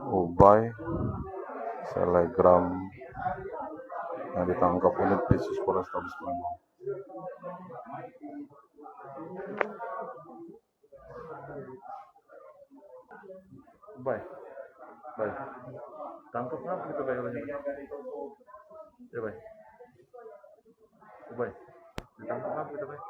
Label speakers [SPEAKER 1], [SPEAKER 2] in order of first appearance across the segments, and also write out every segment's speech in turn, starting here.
[SPEAKER 1] Ubay selegram yang ditangkap unit Khusus Polrestabes Palembang. Ubay, tangkap apa kita Bay? Ya Bay, Ubay, ditangkap apa kita Bay?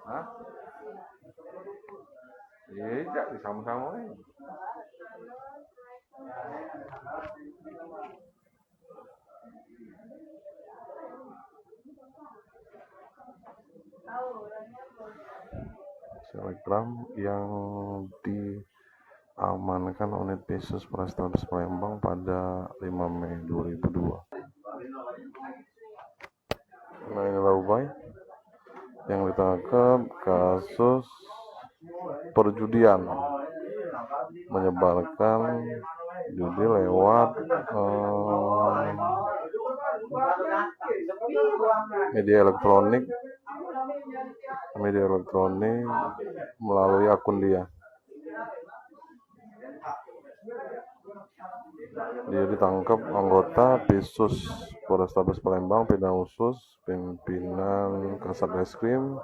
[SPEAKER 1] Hah? Tidak, disama-sama ini. Selegram yang diamankan unit Khusus Polrestabes Palembang pada 5 Mei 2002. Nah, inilah Ubay yang ditangkap kasus perjudian, menyebarkan judi lewat media elektronik melalui akun dia. Dia ditangkap anggota Khusus Polrestabes Palembang, Pidana Khusus, pimpinan Kasat Reskrim,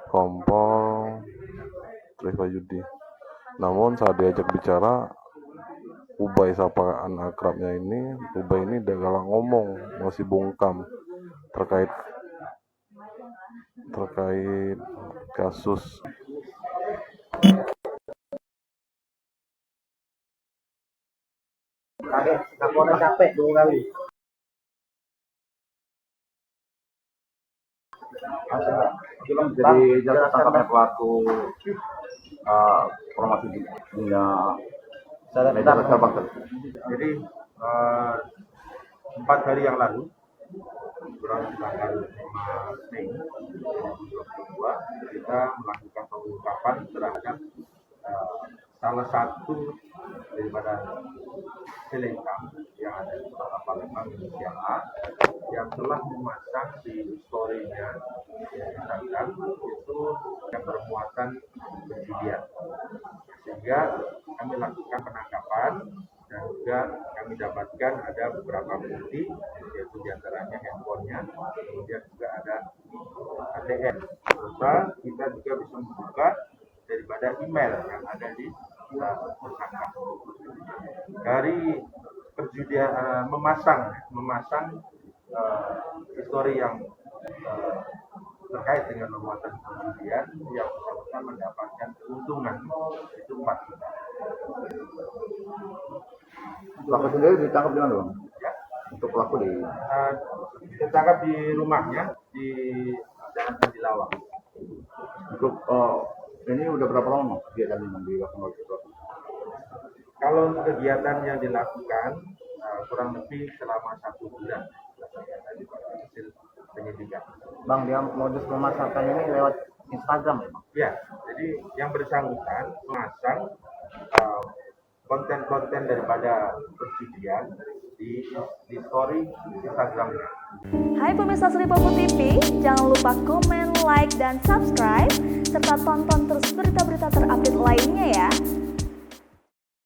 [SPEAKER 1] Kompol Trivayudi. Namun saat diajak bicara, Ubay sapaan akrabnya ini, Ubay ini udah galak ngomong, masih bungkam terkait kasus.
[SPEAKER 2] Kaget, Kapolres capek 2 kali.
[SPEAKER 3] Jadi jelas tangkapnya pelaku promosi dunia media sosial.
[SPEAKER 4] Jadi 4 hari yang lalu, kurang tanggal 5 Mei 2022, kita melakukan pengungkapan terhadap salah satu daripada selengkap yang ada di Kota Palembang, Indonesia A, yang telah memasang di story-nya Instagram itu yang bermuatan perjudian. Sehingga kami lakukan penangkapan dan juga kami dapatkan ada beberapa bukti, yaitu diantaranya handphonenya, kemudian juga ada ATM. Serta kita juga bisa membuka daripada email yang ada di tersangka. Dari perjudian memasang histori yang terkait dengan pembuatan perjudian yang bersangkutan mendapatkan keuntungan itu 4 juta.
[SPEAKER 3] Pelaku sendiri ditangkap di mana, Bang?
[SPEAKER 4] Ya.
[SPEAKER 3] Untuk pelaku
[SPEAKER 4] ditangkap di rumahnya di Jalan Lawang.
[SPEAKER 3] Untuk ini udah berapa lama kegiatan yang dilakukan?
[SPEAKER 4] Kalau untuk kegiatan yang dilakukan kurang lebih selama 1 bulan hasil penyidikan.
[SPEAKER 2] Bang, dia modus memasarkannya ini lewat Instagram ya, Bang?
[SPEAKER 4] Ya, jadi yang bersangkutan memasang konten-konten daripada perjudian di story Instagramnya.
[SPEAKER 5] Hai pemirsa Sri Popo TV, jangan lupa komen, like, dan subscribe, serta tonton terus berita-berita terupdate lainnya ya.